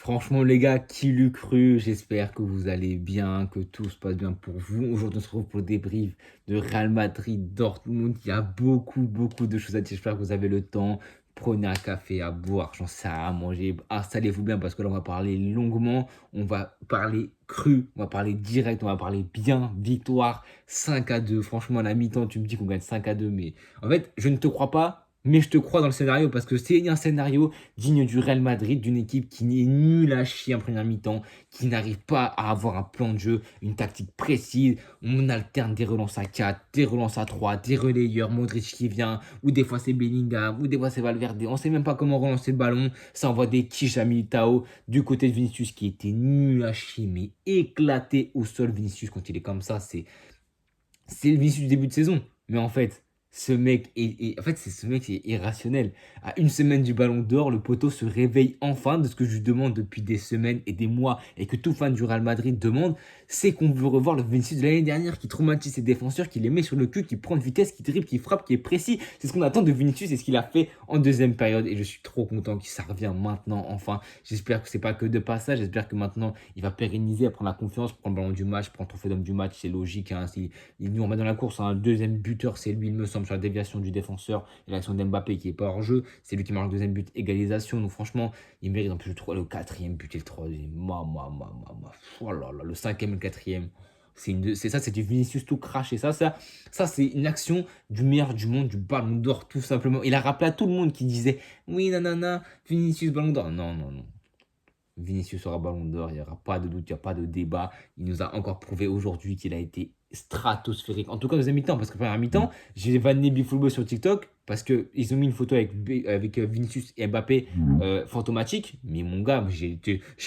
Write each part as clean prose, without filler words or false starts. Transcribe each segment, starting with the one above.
Franchement, les gars, qui l'eût cru? J'espère que vous allez bien, que tout se passe bien pour vous. Aujourd'hui, on se retrouve pour le débrief de Real Madrid, Dortmund. Il y a beaucoup de choses à dire. J'espère que vous avez le temps. Prenez un café à boire, j'en sais rien à manger. Installez-vous bien parce que là, on va parler longuement. On va parler cru, on va parler direct, on va parler bien. Victoire 5-2. Franchement, à la mi-temps, tu me dis qu'on gagne 5-2, mais en fait, je ne te crois pas. Mais je te crois dans le scénario parce que c'est un scénario digne du Real Madrid, d'une équipe qui n'est nulle à chier en première mi-temps, qui n'arrive pas à avoir un plan de jeu, une tactique précise. On alterne des relances à 4, des relances à 3, des relayeurs, Modric qui vient, ou des fois c'est Bellingham, ou des fois c'est Valverde. On ne sait même pas comment relancer le ballon. Ça envoie des quiches à Militao du côté de Vinicius qui était nul à chier, mais éclaté au sol. Vinicius, quand il est comme ça, c'est le Vinicius du début de saison. Mais en fait, en fait, c'est ce mec est irrationnel. À une semaine du Ballon d'Or, le poteau se réveille enfin de ce que je lui demande depuis des semaines et des mois et que tout fan du Real Madrid demande, c'est qu'on veut revoir le Vinicius de l'année dernière qui traumatise ses défenseurs, qui les met sur le cul, qui prend de vitesse, qui dribble, qui frappe, qui est précis. C'est ce qu'on attend de Vinicius et ce qu'il a fait en deuxième période et je suis trop content qu'il ça revient maintenant enfin. J'espère que c'est pas que de passage, j'espère que maintenant il va pérenniser, prendre la confiance, prendre le ballon du match, prendre le trophée d'homme du match, c'est logique. Hein, il nous remet dans la course. Un deuxième buteur, c'est lui, il me semble, sur la déviation du défenseur et l'action d'Mbappé qui est pas hors jeu. C'est lui qui marque le deuxième but, égalisation. Donc franchement, il mérite en plus le quatrième but et le troisième. Oh là là, le cinquième et le quatrième. C'est du Vinicius tout craché. Ça c'est une action du meilleur du monde, du Ballon d'Or, tout simplement. Il a rappelé à tout le monde qui disait oui, nanana, Vinicius Ballon d'Or. Non, non, non. Vinicius aura Ballon d'Or, il n'y aura pas de doute, il n'y a pas de débat. Il nous a encore prouvé aujourd'hui qu'il a été stratosphérique. En tout cas, deuxième mi-temps, parce que première mi-temps, j'ai vanné BeFootball sur TikTok parce qu'ils ont mis une photo avec Vinicius et Mbappé fantomatique. Mais mon gars, j'ai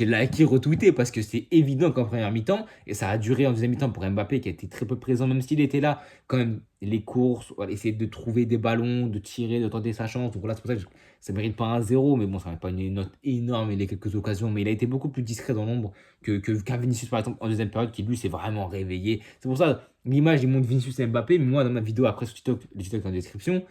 liké, retweeté parce que c'est évident qu'en première mi-temps, et ça a duré en deuxième mi-temps pour Mbappé qui a été très peu présent, même s'il était là, quand même, les courses, voilà, essayer de trouver des ballons, de tirer, de tenter sa chance. Donc voilà, c'est pour ça que ça ne mérite pas un zéro, mais bon, ça ne mérite pas une note énorme. Il a quelques occasions, mais il a été beaucoup plus discret dans l'ombre qu'un Vinicius, par exemple, en deuxième période, qui lui s'est vraiment réveillé. C'est pour ça, l'image, il montre Vinicius et Mbappé, mais moi, dans ma vidéo après sur TikTok, le TikTok dans la description,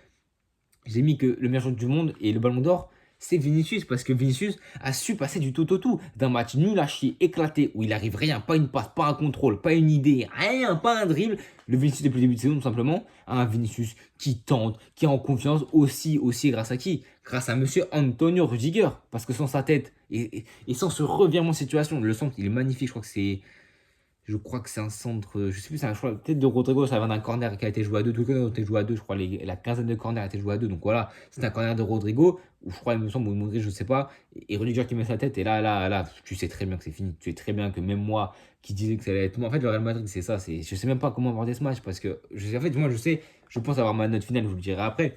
j'ai mis que le meilleur joueur du monde et le ballon d'or, c'est Vinicius, parce que Vinicius a su passer du tout au tout, d'un match nul à chier, éclaté, où il arrive rien, pas une passe, pas un contrôle, pas une idée, rien, pas un dribble. Le Vinicius depuis le début de saison, tout simplement, à un Vinicius qui tente, qui est en confiance, aussi grâce à qui? Grâce à monsieur Antonio Rudiger, parce que sans sa tête et sans ce revirement de situation, le centre, il est magnifique, je crois que c'est un centre, je sais plus, c'est peut-être de Rodrigo, ça va d'un corner qui a été joué à deux, tout le monde a été joué à deux, je crois, la quinzaine de corners a été joué à deux, donc voilà, c'est un corner de Rodrigo, ou je crois, il me semble, ou Modric, je sais pas, et Rudiger qui met sa tête, et là, tu sais très bien que c'est fini, tu sais très bien que même moi, qui disais que ça allait être, en fait, le Real Madrid, c'est ça, je sais même pas comment aborder ce match, parce que, en fait, moi, je pense avoir ma note finale, je vous le dirai après,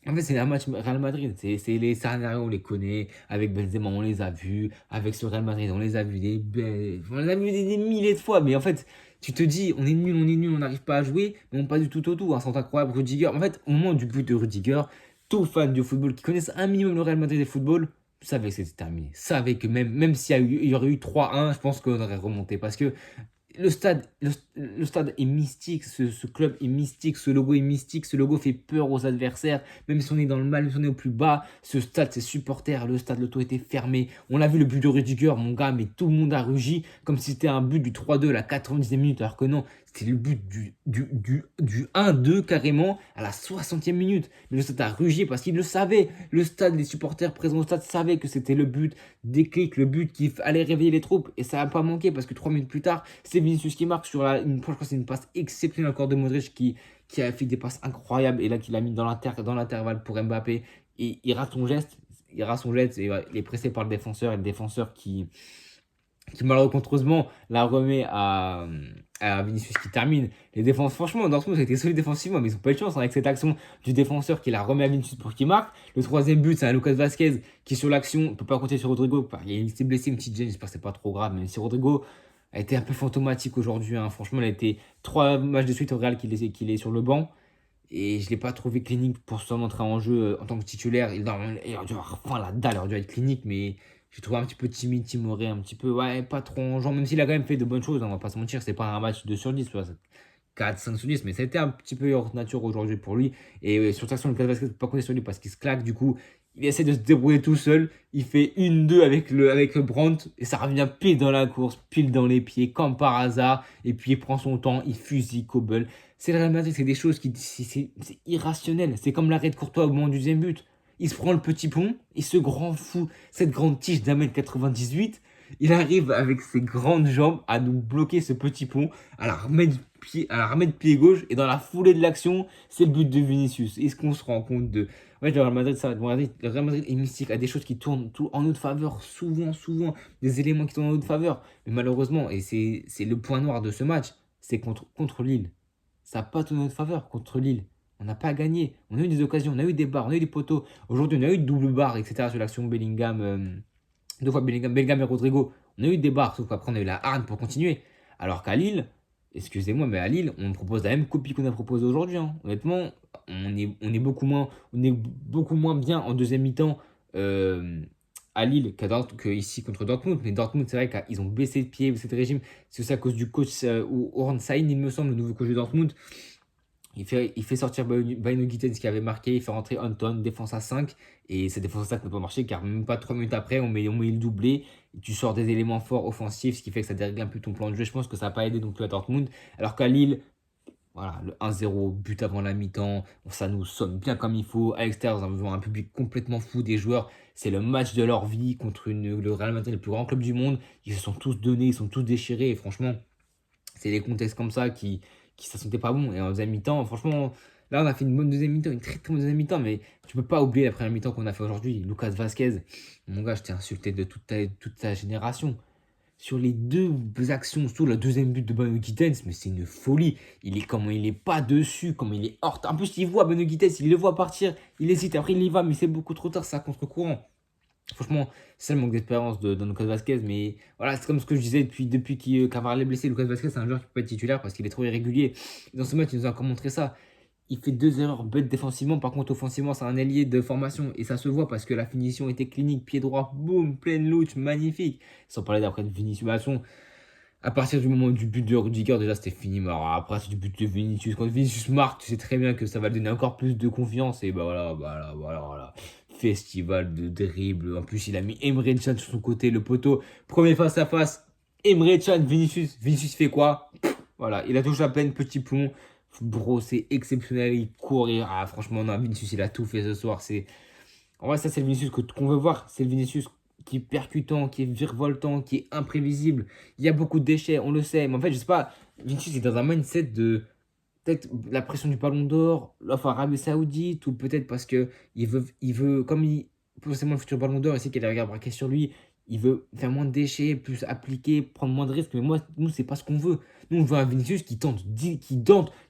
en fait, c'est un match Real Madrid. C'est les scénarios, on les connaît. Avec Benzema, on les a vus. Avec ce Real Madrid, on les a vus on les a vus des milliers de fois. Mais en fait, tu te dis, on est nul, on n'arrive pas à jouer. Mais on pas du tout au tout. Un centre incroyable, Rudiger. En fait, au moment du but de Rudiger, tout fan du football qui connaissent un minimum le Real Madrid et le football savait que c'était terminé. Savait que même s'il il y aurait eu 3-1, je pense qu'on aurait remonté. Parce que le stade est mystique, ce club est mystique, ce logo est mystique, ce logo fait peur aux adversaires, même si on est dans le mal, même si on est au plus bas, ce stade, ses supporters, le stade, l'auto était fermé. On a vu le but de Rudiger, mon gars, mais tout le monde a rugi comme si c'était un but du 3-2 à la 90e minute, alors que non, c'était le but du 1-2 carrément à la 60e minute. Mais le stade a rugi parce qu'il le savait. Le stade, les supporters présents au stade savaient que c'était le but déclic, le but qui allait réveiller les troupes. Et ça n'a pas manqué parce que 3 minutes plus tard, c'est Vinicius qui marque sur je crois que c'est une passe exceptionnelle encore de Modric qui a fait des passes incroyables. Et là, qu'il a mis dans l'intervalle pour Mbappé. Et il rate son geste. Et ouais, il est pressé par le défenseur. Et le défenseur qui malencontreusement la remet à Vinicius qui termine. Les défenses, franchement, Dortmund ça a été solide défensivement, mais ils n'ont pas eu de chance hein, avec cette action du défenseur qui la remet à Vinicius pour qu'il marque. Le troisième but, c'est un Lucas Vasquez qui, sur l'action, ne peut pas compter sur Rodrigo. Il s'est blessé une petite gêne, j'espère que c'est pas trop grave, mais si Rodrigo a été un peu fantomatique aujourd'hui, hein. Franchement, il a été 3 matchs de suite au Real qu'il est sur le banc. Et je ne l'ai pas trouvé clinique pour se montrer en jeu en tant que titulaire. Il aurait dû avoir enfin la dalle, il aurait dû être clinique, mais j'ai trouvé un petit peu timide, timoré, un petit peu, ouais, pas trop en genre, même s'il a quand même fait de bonnes choses, hein, on va pas se mentir, c'est pas un match 2 sur 10, tu vois, 4, 5 sur 10, mais ça a été un petit peu hors nature aujourd'hui pour lui. Et sur cette action, le Vasquez ne peut pas compter sur lui parce qu'il se claque, du coup, Il essaie de se débrouiller tout seul. Il fait 1-2 avec le Brandt et ça revient pile dans la course, pile dans les pieds, comme par hasard. Et puis il prend son temps, il fusille Kobel. C'est le Real Madrid, c'est des choses qui c'est irrationnel. C'est comme l'arrêt de Courtois au moment du deuxième but. Il se prend le petit pont et ce grand fou, cette grande tige d'1,98 m, il arrive avec ses grandes jambes à nous bloquer ce petit pont, à la remettre pied gauche et dans la foulée de l'action, c'est le but de Vinicius. Est-ce qu'on se rend compte de ouais, le Real Madrid, le Real Madrid est mystique, a des choses qui tournent tout en notre faveur, souvent, souvent, des éléments qui tournent en notre faveur. Mais malheureusement, et c'est le point noir de ce match, c'est contre Lille. Ça n'a pas tourné en notre faveur contre Lille. On n'a pas gagné. On a eu des occasions, on a eu des barres, on a eu des poteaux. Aujourd'hui, on a eu de double barre, etc. sur l'action Bellingham, deux fois Bellingham et Rodrigo. On a eu des barres, sauf qu'après, on a eu la hargne pour continuer. Alors qu'à Lille, excusez-moi, mais à Lille, on propose la même copie qu'on a proposée aujourd'hui, hein. Honnêtement, on est beaucoup moins bien en deuxième mi-temps euh, à Lille que ici contre Dortmund. Mais Dortmund, c'est vrai qu'ils ont baissé de pied, baissé de régime. C'est aussi à cause du coach ou Orhan Sahin, il me semble, le nouveau coach de Dortmund. Il fait sortir Baino Gittens qui avait marqué, il fait rentrer Anton, défense à 5. Et cette défense à 5 n'a pas marché car même pas 3 minutes après, on met le doublé. Et tu sors des éléments forts offensifs, ce qui fait que ça dérègle un peu ton plan de jeu. Je pense que ça n'a pas aidé non plus à Dortmund. Alors qu'à Lille, voilà, le 1-0, but avant la mi-temps, ça nous sonne bien comme il faut. À l'extérieur, nous avons un public complètement fou des joueurs. C'est le match de leur vie contre le Real Madrid, le plus grand club du monde. Ils se sont tous donnés, ils sont tous déchirés. Et franchement, c'est des contextes comme ça qui ça sentait pas bon. Et en deuxième mi-temps, franchement, là, on a fait une bonne deuxième mi-temps, une très très bonne deuxième mi-temps. Mais tu peux pas oublier la première mi-temps qu'on a fait aujourd'hui. Lucas Vasquez, mon gars, je t'ai insulté de toute ta génération. Sur les deux actions, surtout le deuxième but de Beno Gittens, mais c'est une folie. Comment il est pas dessus, comment il est hors. En plus, il voit Beno Gittens, il le voit partir, il hésite, après il y va, mais c'est beaucoup trop tard, c'est à contre-courant. Franchement, c'est le manque d'expérience de Lucas Vasquez, mais voilà, c'est comme ce que je disais depuis qu'Avarel est blessé. Lucas Vasquez, c'est un joueur qui peut être titulaire parce qu'il est trop irrégulier. Dans ce match, il nous a encore montré ça. Il fait deux erreurs bêtes défensivement. Par contre, offensivement, c'est un ailier de formation. Et ça se voit parce que la finition était clinique. Pied droit, boum, pleine louche, magnifique. Sans parler d'après de Vinicius. À partir du moment du but de Rudiger, déjà c'était fini. Mais alors, après, c'est du but de Vinicius. Quand Vinicius marque, tu sais très bien que ça va lui donner encore plus de confiance. Et bah voilà, voilà, voilà, voilà. Festival de dribble. En plus, il a mis Emre Can sur son côté, le poteau. Premier face à face. Emre Can, Vinicius. Vinicius fait quoi? Voilà, il a touché à peine, petit pont. Bro, c'est exceptionnel. Il court. Franchement, non, Vinicius, il a tout fait ce soir. En vrai, ça, c'est le Vinicius qu'on veut voir. C'est le Vinicius qui est percutant, qui est virevoltant, qui est imprévisible. Il y a beaucoup de déchets, on le sait. Mais en fait, je sais pas, Vinicius est dans un mindset de peut-être la pression du Ballon d'Or, l'offre Arabie Saoudite, ou peut-être parce que il veut comme potentiellement le futur Ballon d'Or, il sait qu'il y a des regards braqués sur lui. Il veut faire moins de déchets, plus appliquer, prendre moins de risques. Mais moi, nous, c'est pas ce qu'on veut. Nous, on veut un Vinicius qui tente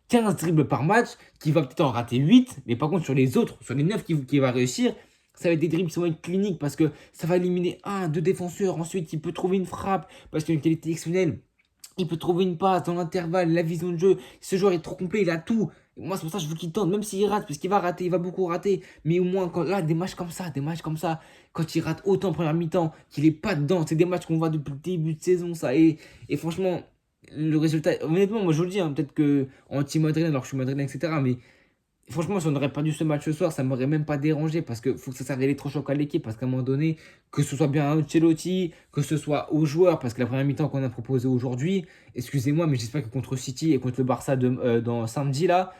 15 dribbles par match, qui va peut-être en rater 8, mais par contre, sur les autres, sur les 9 qui va réussir, ça va être des dribbles qui vont être cliniques parce que ça va éliminer un, deux défenseurs. Ensuite, il peut trouver une frappe parce qu'il a une qualité exceptionnelle. Il peut trouver une passe dans l'intervalle, la vision de jeu. Ce joueur est trop complet, il a tout. Moi, c'est pour ça que je veux qu'il tente, même s'il rate, parce qu'il va rater, il va beaucoup rater. Mais au moins, là, des matchs comme ça, quand il rate autant en première mi-temps, qu'il est pas dedans, c'est des matchs qu'on voit depuis le début de saison, ça. Et franchement, le résultat, honnêtement, moi je vous le dis, hein, peut-être que anti-madrilène, alors que je suis madrilène, etc. Mais franchement, si on n'aurait perdu ce match ce soir, ça m'aurait même pas dérangé parce que faut que ça serve d'électrochoc à l'équipe. Parce qu'à un moment donné, que ce soit bien à Ancelotti, que ce soit aux joueurs, parce que la première mi-temps qu'on a proposée aujourd'hui, excusez-moi, mais j'espère que contre City et contre le Barça dans samedi là,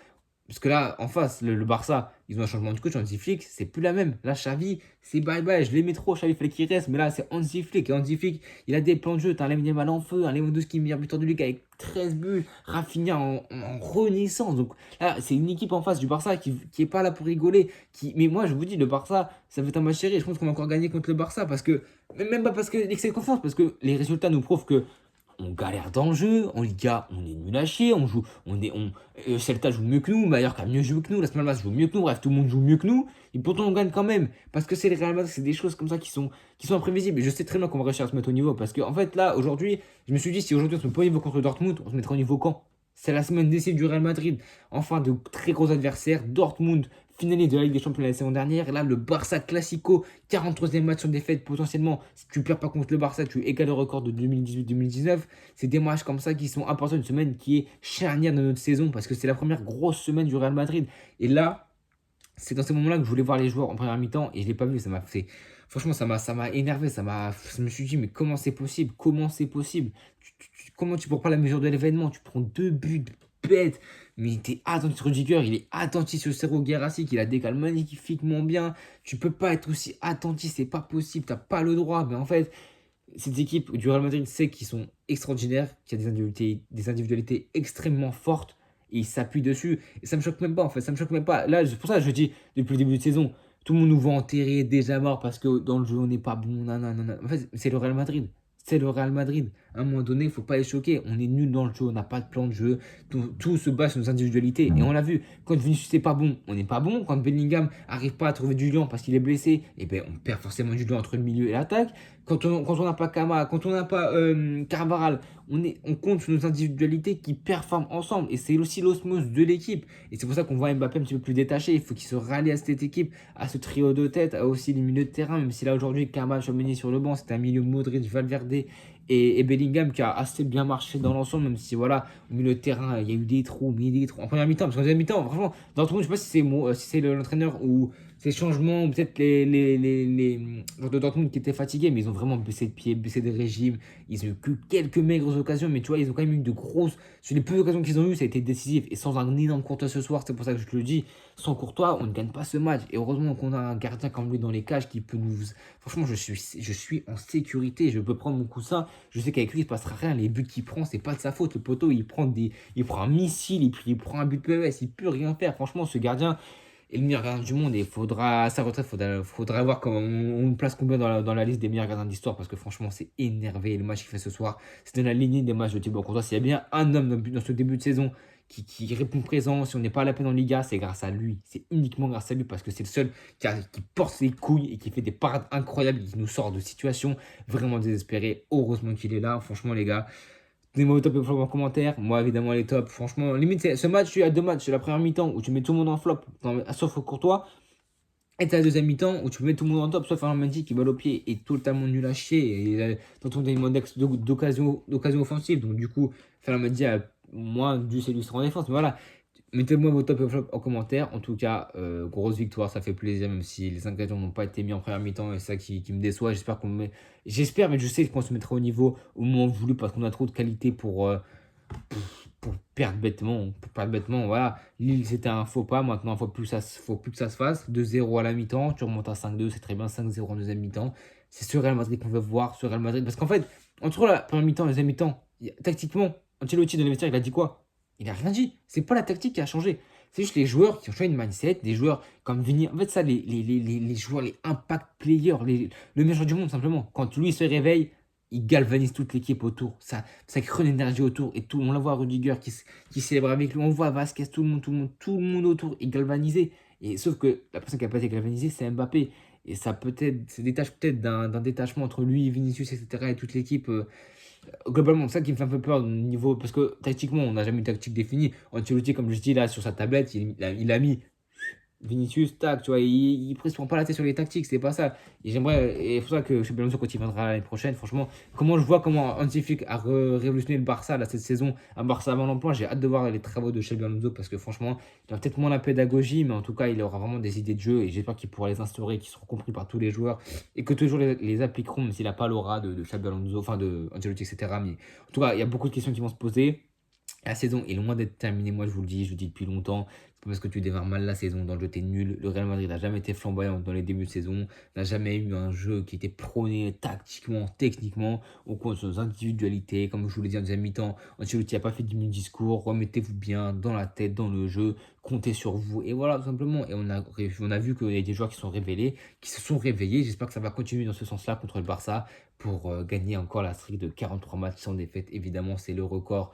parce que là, en face, le Barça, ils ont un changement de coach, Hansi Flick, c'est plus la même. Là, Xavi, c'est bye bye. Je l'aimais trop, Xavi, il fallait qu'il reste. Mais là, c'est Hansi Flick. Et Hansi Flick, il a des plans de jeu. T'as un Lamine Yamal en feu, un Lewandowski meilleur buteur de Ligue avec 13 buts, Rafinha en renaissance. Donc là, c'est une équipe en face du Barça qui est pas là pour rigoler. Mais moi, je vous dis, le Barça, ça va être un match serré. Je pense qu'on va encore gagner contre le Barça parce que, même pas parce que l'excès de confiance, parce que les résultats nous prouvent que on galère dans le jeu, en Liga, on est nul à chier, on joue, Celta joue mieux que nous, Mallorca a mieux joué que nous, Las Palmas joue mieux que nous, bref, tout le monde joue mieux que nous, et pourtant on gagne quand même, parce que c'est le Real Madrid, c'est des choses comme ça qui sont imprévisibles, et je sais très bien qu'on va réussir à se mettre au niveau, parce qu'en fait là, aujourd'hui, je me suis dit, si aujourd'hui on se met pas au niveau contre Dortmund, on se mettra au niveau quand? C'est la semaine d'essai du Real Madrid, enfin de très gros adversaires, Dortmund, finaliste de la Ligue des Champions la saison dernière, et là le Barça Classico, 43e match sur défaite potentiellement, si tu perds pas contre le Barça, tu égales le record de 2018-2019. C'est des matchs comme ça qui sont importants, une semaine qui est charnière de notre saison parce que c'est la première grosse semaine du Real Madrid. Et là, C'est dans ces moments-là que je voulais voir les joueurs en première mi-temps et je ne l'ai pas vu. Ça m'a fait. Franchement, ça m'a énervé. Je me suis dit, mais comment c'est possible? Comment c'est possible? Comment tu prends pas la mesure de l'événement? Tu prends 2 buts bêtes. Mais t'es attentif, Rudiger, il est attentif sur Sergio Guirassy, qui la décale magnifiquement bien. Tu peux pas être aussi attentif, c'est pas possible, t'as pas le droit. Mais en fait, cette équipe du Real Madrid sait qu'ils sont extraordinaires, qu'il y a des individualités extrêmement fortes et ils s'appuient dessus. Et ça me choque même pas en fait, ça me choque même pas. Là, c'est pour ça que je dis depuis le début de saison, tout le monde nous voit enterrer, déjà mort parce que dans le jeu on n'est pas bon. Nanana. En fait, c'est le Real Madrid. C'est le Real Madrid. À un moment donné, il ne faut pas les choquer. On est nul dans le jeu, on n'a pas de plan de jeu. Tout se base sur nos individualités. Et on l'a vu, quand Vinicius n'est pas bon, on n'est pas bon. Quand Bellingham n'arrive pas à trouver du lien parce qu'il est blessé, eh ben, on perd forcément du lien entre le milieu et l'attaque. Quand on n'a pas Kama, quand on n'a pas Carvaral, on compte sur nos individualités qui performent ensemble. Et c'est aussi l'osmose de l'équipe. Et c'est pour ça qu'on voit Mbappé un petit peu plus détaché. Il faut qu'il se rallie à cette équipe, à ce trio de tête, à aussi les milieux de terrain. Même si là aujourd'hui, Kama, Tchouaméni sur le banc, c'était un milieu Modric, Valverde et Bellingham qui a assez bien marché dans l'ensemble. Même si voilà, au milieu de terrain, il y a eu des trous, mais des trous. En première mi-temps, parce qu'en deuxième mi-temps, franchement, dans le monde, je sais pas si c'est moi, si c'est l'entraîneur ou ces changements, ou peut-être les joueurs de Dortmund qui étaient fatigués, mais ils ont vraiment baissé de pied, baissé de régime. Ils ont eu que quelques maigres occasions, mais tu vois, ils ont quand même eu de grosses. Sur les peu d'occasions qu'ils ont eues, ça a été décisif. Et sans un énorme Courtois ce soir, c'est pour ça que je te le dis, sans Courtois, on ne gagne pas ce match. Et heureusement qu'on a un gardien comme lui dans les cages qui peut nous. Franchement, je suis en sécurité. Je peux prendre mon coussin. Je sais qu'avec lui, il ne se passera rien. Les buts qu'il prend, c'est pas de sa faute. Le poteau, il prend un missile, et puis il prend un but PES. Il peut rien faire. Franchement, ce gardien est le meilleur gardien du monde et à sa retraite, faudra voir comment on le place combien dans la liste des meilleurs gardiens d'histoire parce que franchement, c'est énervé le match qu'il fait ce soir. C'est dans la lignée des matchs de Thibaut Courtois. S'il y a bien un homme dans ce début de saison qui répond présent, si on n'est pas à la peine en Liga, c'est grâce à lui. C'est uniquement grâce à lui parce que c'est le seul qui porte ses couilles et qui fait des parades incroyables et qui nous sort de situations vraiment désespérées. Heureusement qu'il est là. Franchement, les gars. Donnez-moi vos top et flop en commentaire. Moi, évidemment, les tops. Franchement, limite, ce match, tu as 2 matchs. C'est la première mi-temps où tu mets tout le monde en flop, sauf Courtois. Et t'as la deuxième mi-temps où tu mets tout le monde en top, sauf Fernand Mendy qui vole au pied et totalement nul à chier. Et dans ton index d'occasion offensive. Donc, du coup, Fernand Mendy a moins dû s'illustrer en défense. Mais voilà, mettez-moi vos top et flop en commentaire. En tout cas, grosse victoire, ça fait plaisir, même si les ingrédients n'ont pas été mis en première mi-temps. Et c'est ça qui me déçoit. J'espère, mais je sais qu'on se mettra au niveau au moment voulu parce qu'on a trop de qualité pour perdre bêtement. Pour perdre bêtement, voilà. Lille, c'était un faux pas. Maintenant, il faut plus que ça se fasse. 2-0 à la mi-temps. Tu remontes à 5-2. C'est très bien. 5-0 en deuxième mi-temps. C'est ce Real Madrid qu'on veut voir. Ce Real Madrid. Parce qu'en fait, entre la première mi-temps et la deuxième mi-temps, tactiquement, Ancelotti dans les vestiaires, il a dit quoi? Il a rien dit. C'est pas la tactique qui a changé. C'est juste les joueurs qui ont changé de mindset. Des joueurs comme Vini. En fait, ça, les joueurs, les impact players, le meilleur joueur du monde, simplement. Quand lui se réveille, il galvanise toute l'équipe autour. Ça crée une énergie autour. Et tout, on la voit Rudiger qui célèbre avec lui. On voit Vasquez, tout le monde autour est galvanisé. Et sauf que la personne qui n'a pas été galvanisée, c'est Mbappé. Et ça peut-être, se détache peut-être d'un détachement entre lui, Vinicius, etc. et toute l'équipe. Globalement, c'est ça qui me fait un peu peur au niveau. Parce que tactiquement, on n'a jamais une tactique définie. Ancelotti, comme je dis là, sur sa tablette, il a mis Vinicius, tac, tu vois, il ne se prend pas la tête sur les tactiques, c'est pas ça. Et c'est pour ça que Xabi Alonso, quand il viendra l'année prochaine, franchement, je vois comment Hansi Flick a révolutionné le Barça là, cette saison, un Barça avant l'emploi. J'ai hâte de voir les travaux de Xabi Alonso parce que franchement, il a peut-être moins la pédagogie, mais en tout cas, il aura vraiment des idées de jeu et j'espère qu'il pourra les instaurer, qu'ils seront compris par tous les joueurs et que toujours les appliqueront, même s'il n'a pas l'aura de Xabi Alonso, enfin de Ancelotti, etc. Mais en tout cas, il y a beaucoup de questions qui vont se poser. La saison est loin d'être terminée, moi je vous le dis, je le dis depuis longtemps. C'est pas parce que tu démarres mal la saison, dans le jeu t'es nul. Le Real Madrid n'a jamais été flamboyant dans les débuts de saison, n'a jamais eu un jeu qui était prôné tactiquement, techniquement, au compte de nos individualités. Comme je vous l'ai dit en deuxième mi-temps, Ancelotti n'a pas fait du discours, remettez-vous bien dans la tête, dans le jeu, comptez sur vous. Et voilà, tout simplement. Et on a vu qu'il y a des joueurs qui sont révélés, qui se sont réveillés. J'espère que ça va continuer dans ce sens-là contre le Barça pour gagner encore la streak de 43 matchs sans défaite. Évidemment, c'est le record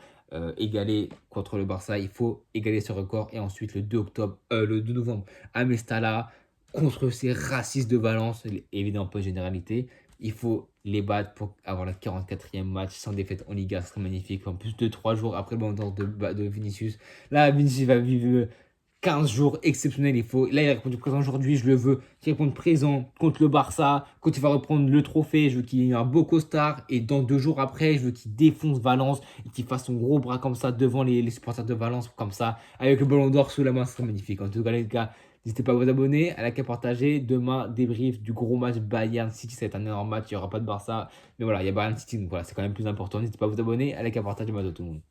égalé contre le Barça. Il faut égaler ce record. Et ensuite, le 2 novembre, à Mestalla, contre ces racistes de Valence, évidemment pas de généralité. Il faut les battre pour avoir le 44e match sans défaite en Liga. Ce serait magnifique. En plus de 3 jours après le ballon d'or de Vinicius. Là, Vinicius va vivre 15 jours exceptionnels. Là, il a répondu présent aujourd'hui, je le veux. Il répond présent contre le Barça. Quand il va reprendre le trophée, je veux qu'il ait un beau costard. Et dans 2 jours après, je veux qu'il défonce Valence et qu'il fasse son gros bras comme ça devant les supporters de Valence, comme ça, avec le ballon d'or sous la main. Ce serait magnifique. En tout cas, les gars, N'hésitez pas à vous abonner, à liker, à partager. Demain, débrief du gros match Bayern City. Ça va être un énorme match. Il n'y aura pas de Barça. Mais voilà, il y a Bayern City. Donc voilà, c'est quand même plus important. N'hésitez pas à vous abonner, à liker, à partager. Moi, tout le monde.